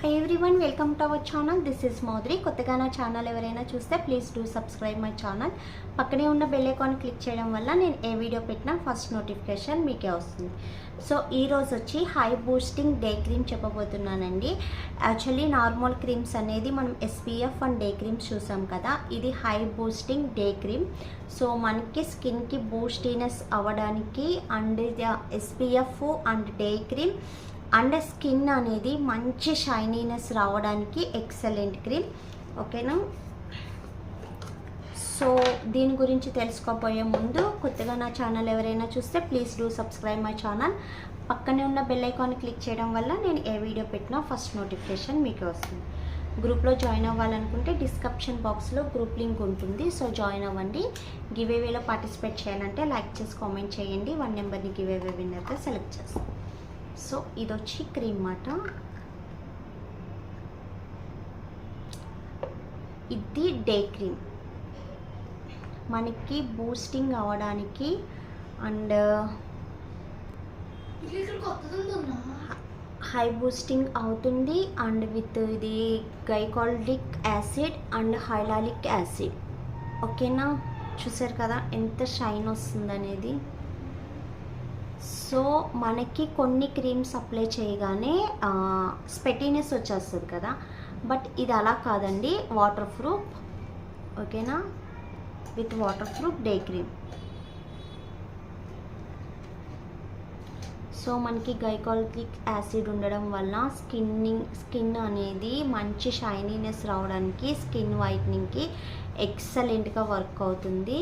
Hi everyone, welcome to our channel. This is Maudri. కొత్తగా నా channel ఎవరైనా చూస్తే please do subscribe my channel. పక్కనే ఉన్న బెల్ ఐకాన్ క్లిక్ చేయడం వల్ల నేను ఏ వీడియో పెట్టినా ఫస్ట్ నోటిఫికేషన్ మీకే వస్తుంది. సో ఈరోజు వచ్చి హై బూస్టింగ్ డే క్రీమ్ చెప్పబోతున్నానండి. యాక్చువల్లీ నార్మల్ క్రీమ్స్ అనేది మనం ఎస్పీఎఫ్ అండ్ డే క్రీమ్స్ చూసాం కదా, ఇది high boosting day cream. So మనకి స్కిన్కి బూస్టీనెస్ అవ్వడానికి and SPF and day cream and skin అనేది మంచి షైనీనెస్ రావడానికి ఎక్సలెంట్ క్రీమ్. ఓకేనా? సో దీని గురించి తెలుసుకోపోయే ముందు కొత్తగా నా ఛానల్ ఎవరైనా చూస్తే please do subscribe my channel. పక్కనే ఉన్న బెల్ ఐకాన్ క్లిక్ చేయడం వల్ల నేను ఏ వీడియో పెట్టినా ఫస్ట్ నోటిఫికేషన్ మీకు వస్తుంది. గ్రూప్లో జాయిన్ అవ్వాలనుకుంటే డిస్క్రిప్షన్ బాక్స్లో గ్రూప్ లింక్ ఉంటుంది. సో జాయిన్ అవ్వండి. గివ్ అవేలో పార్టిసిపేట్ చేయాలంటే లైక్ చేసి కామెంట్ చేయండి. 1 నెంబర్ని గివ్ అవే విన్నర్గా సెలెక్ట్ చేస్తాం. సో ఇది వచ్చి క్రీమ్ మాట. ఇది డే క్రీమ్ మనకి బూస్టింగ్ అవ్వడానికి అండ్ హై బూస్టింగ్ అవుతుంది. అండ్ విత్ ఇది గైకాలిక్ యాసిడ్ అండ్ హైలాలిక్ యాసిడ్. ఓకేనా? చూసారు కదా ఎంత షైన్ వస్తుంది అనేది. సో మనకి కొన్ని క్రీమ్స్ అప్లై చేయగానే స్పెటీనెస్ వచ్చేస్తుంది కదా, బట్ ఇది అలా కాదండి. Waterproof. ఓకేనా? With waterproof day cream. So మనకి గైకాలిక్ యాసిడ్ ఉండడం వల్ల స్కిన్ అనేది మంచి షైనీనెస్ రావడానికి, స్కిన్ వైట్నింగ్కి ఎక్సలెంట్గా వర్క్ అవుతుంది.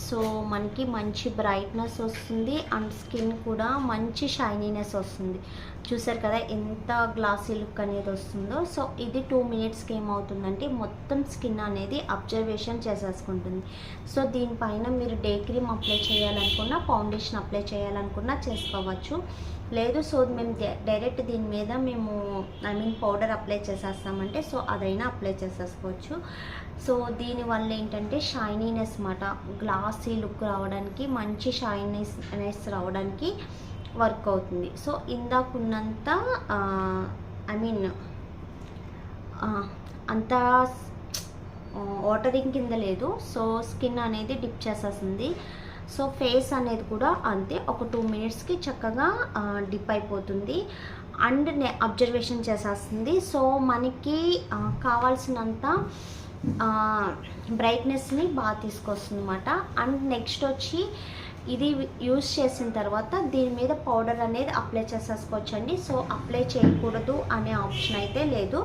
సో మనకి మంచి బ్రైట్నెస్ వస్తుంది అండ్ స్కిన్ కూడా మంచి షైనీనెస్ వస్తుంది. చూసారు కదా ఎంత గ్లాసీ లుక్ అనేది వస్తుందో. సో ఇది 2 మినిట్స్కి ఏమవుతుందంటే మొత్తం స్కిన్ అనేది అబ్జర్వేషన్ చేసేసుకుంటుంది. సో దీనిపైన మీరు డే క్రీమ్ అప్లై చేయాలనుకున్నా, ఫౌండేషన్ అప్లై చేయాలనుకున్నా చేసుకోవచ్చు. లేదు సో మేము డైరెక్ట్ దీని మీద మేము పౌడర్ అప్లై చేసేస్తామంటే సో అదైనా అప్లై చేసేసుకోవచ్చు. సో దీనివల్ల ఏంటంటే షైనీనెస్ మాట, గ్లాసీ లుక్ రావడానికి, మంచి షైనీనెస్ రావడానికి వర్క్ అవుతుంది. సో ఇందాకున్నంత అంత వాటరింగ్ కింద లేదు. సో స్కిన్ అనేది డిప్ చేసేస్తుంది. సో ఫేస్ అనేది కూడా అంతే, ఒక 2 మినిట్స్కి చక్కగా డిప్ అయిపోతుంది అండ్ అబ్జర్వేషన్ చేసేస్తుంది. సో మనకి కావాల్సినంత బ్రైట్నెస్ని బాగా తీసుకొస్తుంది అన్నమాట. అండ్ నెక్స్ట్ వచ్చి ఇది యూజ్ చేసిన తర్వాత దీని మీద పౌడర్ అనేది అప్లై చేసేసుకోవచ్చు అండి. సో అప్లై చేయకూడదు అనే ఆప్షన్ అయితే లేదు.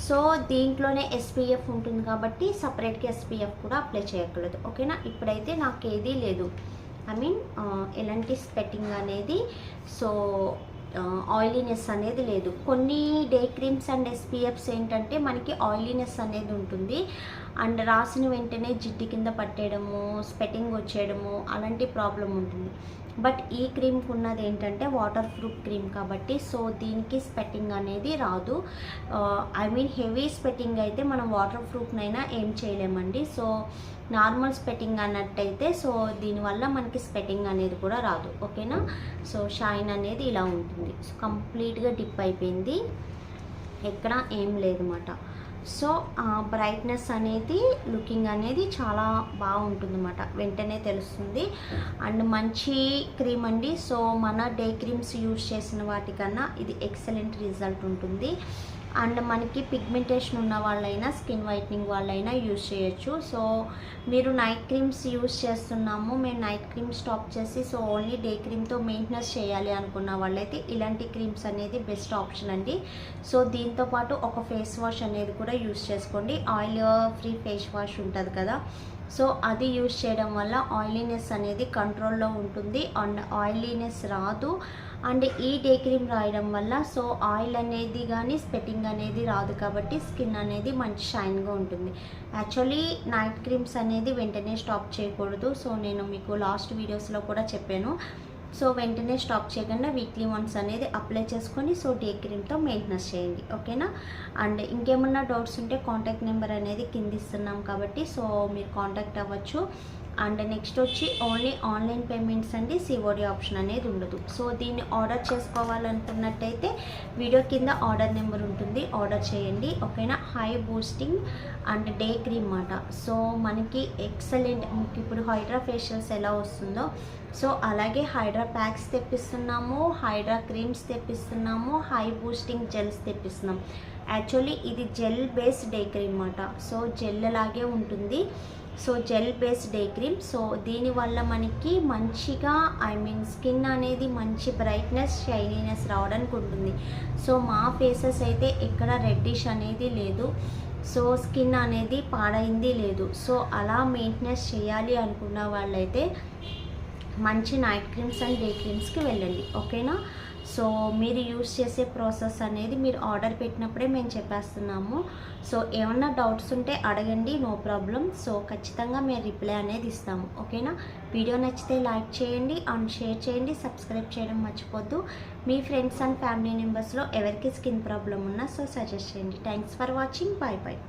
సో దీంట్లోనే ఎస్పీఎఫ్ ఉంటుంది కాబట్టి సపరేట్గా ఎస్పీఎఫ్ కూడా అప్లై చేయకూడదు. ఓకేనా? ఇప్పుడైతే నాకు ఏదీ లేదు, ఎలాంటి స్పెట్టింగ్ అనేది, సో ఆయిలీనెస్ అనేది లేదు. కొన్ని డే క్రీమ్స్ అండ్ ఎస్పీఎఫ్స్ ఏంటంటే మనకి ఆయిలీనెస్ అనేది ఉంటుంది అండ్ రాసిన వెంటనే జిడ్డు కింద పట్టేయడము, స్పెట్టింగ్ వచ్చేయడము అలాంటి ప్రాబ్లం ఉంటుంది. బట్ ఈ క్రీమ్కి ఉన్నది ఏంటంటే వాటర్ ప్రూఫ్ క్రీమ్ కాబట్టి సో దీనికి స్పెట్టింగ్ అనేది రాదు. హెవీ స్పెట్టింగ్ అయితే మనం వాటర్ ప్రూఫ్నైనా ఏం చేయలేమండి. సో నార్మల్ స్పెట్టింగ్ అన్నట్టయితే సో దీనివల్ల మనకి స్పెట్టింగ్ అనేది కూడా రాదు. ఓకేనా? సో షైన్ అనేది ఇలా ఉంటుంది. సో కంప్లీట్గా డిప్ అయిపోయింది, ఎక్కడ ఏం లేదన్నమాట. సో బ్రైట్నెస్ అనేది, లుకింగ్ అనేది చాలా బాగుంటుంది అన్నమాట, వెంటనే తెలుస్తుంది. అండ్ మంచి క్రీమ్ అండి. సో మన డే క్రీమ్స్ యూజ్ చేసిన వాటికన్నా ఇది ఎక్సలెంట్ రిజల్ట్ ఉంటుంది. అండ్ మనకి పిగ్మెంటేషన్ ఉన్న వాళ్ళైనా, స్కిన్ వైట్నింగ్ వాళ్ళైనా యూజ్ చేయొచ్చు. సో మీరు నైట్ క్రీమ్స్ యూజ్ చేస్తున్నాము, మేము నైట్ క్రీమ్ స్టాప్ చేసి సో ఓన్లీ డే క్రీమ్తో మెయింటెనెన్స్ చేయాలి అనుకున్న వాళ్ళైతే ఇలాంటి క్రీమ్స్ అనేది బెస్ట్ ఆప్షన్ అండి. సో దీంతోపాటు ఒక ఫేస్ వాష్ అనేది కూడా యూజ్ చేసుకోండి. ఆయిల్ ఫ్రీ ఫేస్ వాష్ ఉంటుంది కదా, సో అది యూజ్ చేయడం వల్ల ఆయిలీనెస్ అనేది కంట్రోల్లో ఉంటుంది అండ్ ఆయిలీనెస్ రాదు. అండ్ ఈ డే క్రీమ్ రాయడం వల్ల సో ఆయిల్ అనేది కానీ స్పెట్టింగ్ అనేది రాదు కాబట్టి స్కిన్ అనేది మంచి షైన్గా ఉంటుంది. యాక్చువల్లీ నైట్ క్రీమ్స్ అనేది వెంటనే స్టాప్ చేయకూడదు. సో నేను మీకు లాస్ట్ వీడియోస్లో కూడా చెప్పాను. సో వెంటనే స్టాప్ చేయకుండా వీక్లీ వన్స్ అనేది అప్లై చేసుకొని సో డే క్రీమ్తో మెయింటెనెన్స్ చేయండి. ఓకేనా? అండ్ ఇంకేమన్నా డౌట్స్ ఉంటే కాంటాక్ట్ నెంబర్ అనేది కింద ఇస్తున్నాం కాబట్టి సో మీరు కాంటాక్ట్ అవ్వచ్చు. అండ్ నెక్స్ట్ వచ్చి ఓన్లీ ఆన్లైన్ పేమెంట్స్ అండి, సిఓడి ఆప్షన్ అనేది ఉండదు. సో దీన్ని ఆర్డర్ చేసుకోవాలనుకున్నట్టయితే వీడియో కింద ఆర్డర్ నెంబర్ ఉంటుంది, ఆర్డర్ చేయండి ఓకేనా. High boosting and day cream మాట. సో మనకి ఎక్సలెంట్, ఇప్పుడు హైడ్రా ఫేషియల్స్ ఎలా వస్తుందో సో అలాగే హైడ్రా ప్యాక్స్ తెప్పిస్తున్నాము, హైడ్రా క్రీమ్స్ తెప్పిస్తున్నాము, హై బూస్టింగ్ జెల్స్ తెప్పిస్తున్నాం. యాక్చువల్లీ ఇది జెల్ బేస్డ్ డే క్రీమ్ మాట. సో జెల్ లాగే ఉంటుంది. So gel based day cream. So దీనివల్ల మనకి మంచిగా స్కిన్ అనేది మంచి బ్రైట్నెస్, షైనీనెస్ రావడానికి ఉంటుంది. సో మా ఫేసెస్ అయితే ఎక్కడ రెడ్డిష్ అనేది లేదు, సో స్కిన్ అనేది పాడైంది లేదు. సో అలా మెయింటెనెన్స్ చేయాలి అనుకున్న వాళ్ళైతే మంచి నైట్ క్రీమ్స్ అండ్ డే క్రీమ్స్కి వెళ్ళండి ఓకేనా. సో మీరు యూస్ చేసే ప్రాసెస్ అనేది మీరు ఆర్డర్ పెట్టినప్పుడే మేము చెప్పేస్తున్నాము. సో ఏమన్నా డౌట్స్ ఉంటే అడగండి, నో ప్రాబ్లం. సో ఖచ్చితంగా మేము రిప్లై అనేది ఇస్తాము ఓకేనా. వీడియో నచ్చితే లైక్ చేయండి అండ్ షేర్ చేయండి, సబ్స్క్రైబ్ చేయడం మర్చిపోద్దు. మీ ఫ్రెండ్స్ అండ్ ఫ్యామిలీ మెంబర్స్లో ఎవరికి స్కిన్ ప్రాబ్లం ఉన్నా సో సజెస్ట్ చేయండి. Thanks for watching, bye bye.